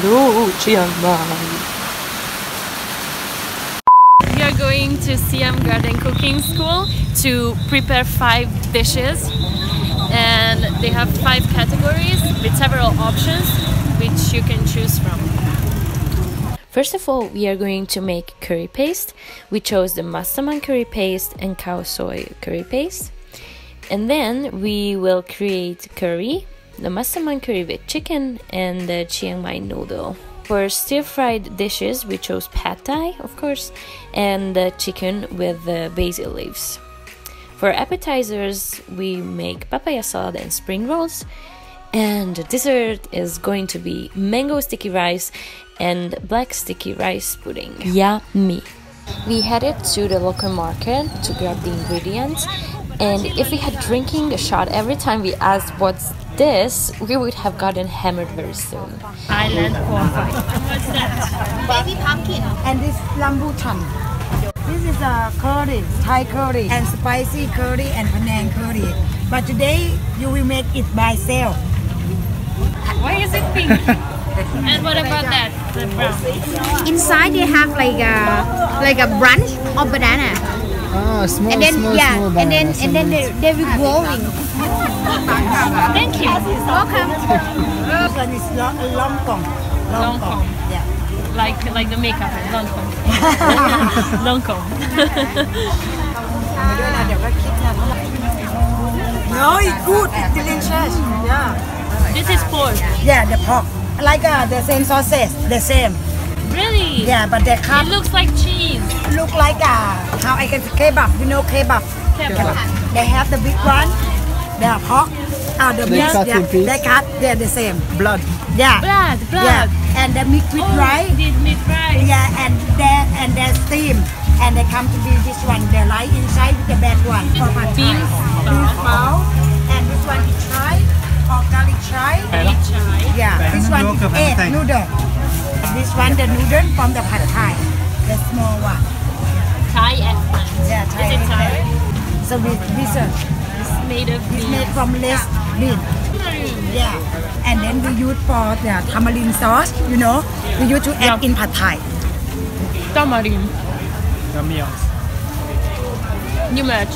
to Chiang Mai. We are going to Siam Garden Cooking School to prepare 5 dishes, and they have 5 categories with several options which you can choose from. First of all, we are going to make curry paste. We chose the massaman curry paste and cow soy curry paste. And then we will create curry, the massaman curry with chicken, and the Chiang Mai noodle. For stir-fried dishes, we chose pad thai, of course, and the chicken with the basil leaves. For appetizers, we make papaya salad and spring rolls. And the dessert is going to be mango sticky rice and black sticky rice pudding. Yummy! We headed to the local market to grab the ingredients, and if we had drinking a shot every time we asked what's this, we would have gotten hammered very soon. Thailand qualified. What's that? Baby pumpkin. And this rambutan. This is a curry, Thai curry, and spicy curry and Penang curry. But today you will make it by self. Why is it pink? And what about that? The brown. Inside they have like a branch of banana. Ah, small, And then small, yeah, small and banana, then they will growing. Thank you. Welcome. This one is long kong. Long kong. Yeah. Like the makeup, long kong. Long kong. No, it's good. It's delicious. Yeah. This is pork. Yeah, the pork. Like the same sausage, the same. Really? Yeah, but they cut. It looks like cheese. Look like how I can kebab. You know kebab. Kebab. They have the big one. The pork. The They meat. cut in pieces? They cut. They're the same. Blood. Yeah. Blood. Yeah. And the meat with rice. This meat rice. Yeah, and they steam. And they come to be this one. They lie inside with the bad one. For pad thai. Beans. Beans bao. And this one is chai or garlic chai. Yeah. This one is egg noodle. This one the noodle from the pad thai. The small one. Thai eggplant. Yeah, Thai. Is it Thai? So this It's made of is beans. made from less bean. Yeah. And then we use for the tamarind sauce, you know. We use to add in pad thai. Tamarind. You match.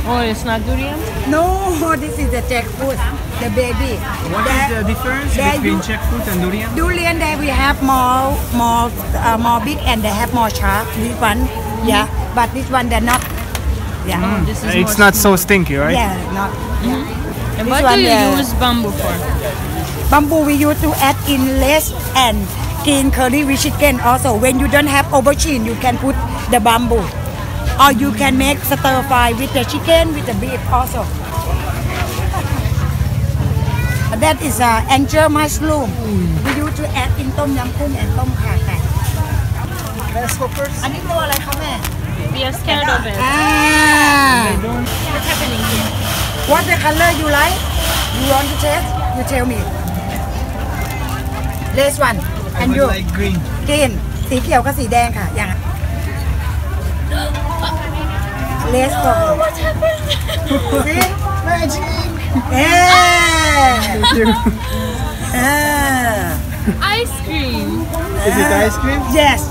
Oh, it's not durian? No, this is the jackfruit, the baby. What is the difference between jackfruit and durian? Durian, they will have more big and they have more sharp. This one, yeah. But this one, they're not. Yeah. This is It's more not so stinky, right? Yeah, not. And This what one, do you use bamboo for? Bamboo we use to add in less and green curry with chicken also. When you don't have aubergine, you can put the bamboo. Or you can make stir fry with the chicken, with the beef also. That is angel mushroom. We use to add in tom yam goong and tom kha kai. Grasshoppers. อันนี้ตัวอะไรคะแม่ We are scared of it. What's happening here? What the color you like? You want to taste? You tell me. This one. And you? like green. Green. สีเขียวกับสีแดงค่ะ อย่าง Let's go. What happened? See? Magic. Yeah. Ice cream. Is it ice cream? Yes.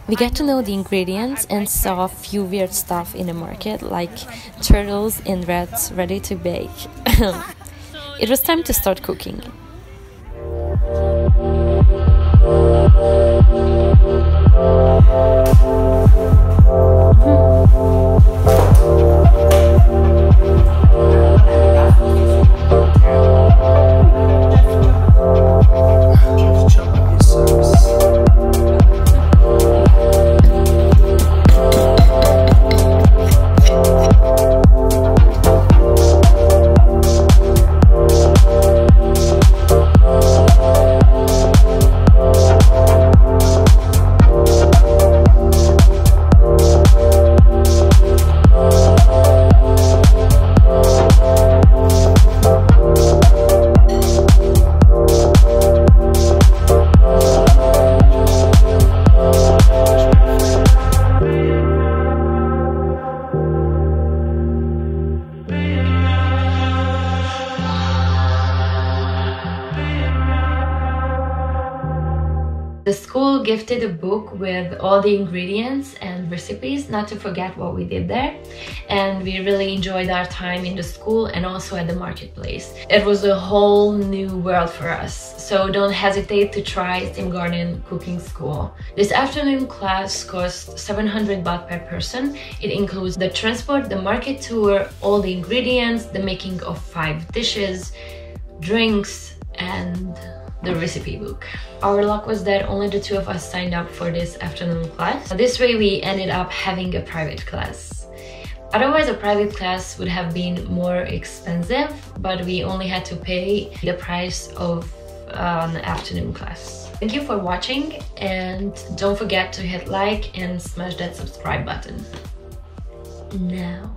We got to know the ingredients and saw a few weird stuff in the market, like turtles and rats ready to bake. It was time to start cooking. The school gifted a book with all the ingredients and recipes, not to forget what we did there. And we really enjoyed our time in the school and also at the marketplace. It was a whole new world for us, so don't hesitate to try Team Garden Cooking School. This afternoon class cost 700 baht per person. It includes the transport, the market tour, all the ingredients, the making of 5 dishes, drinks, and the recipe book. Our luck was that only the 2 of us signed up for this afternoon class. This way we ended up having a private class. Otherwise, a private class would have been more expensive, but we only had to pay the price of an afternoon class. Thank you for watching, and don't forget to hit like and smash that subscribe button. Now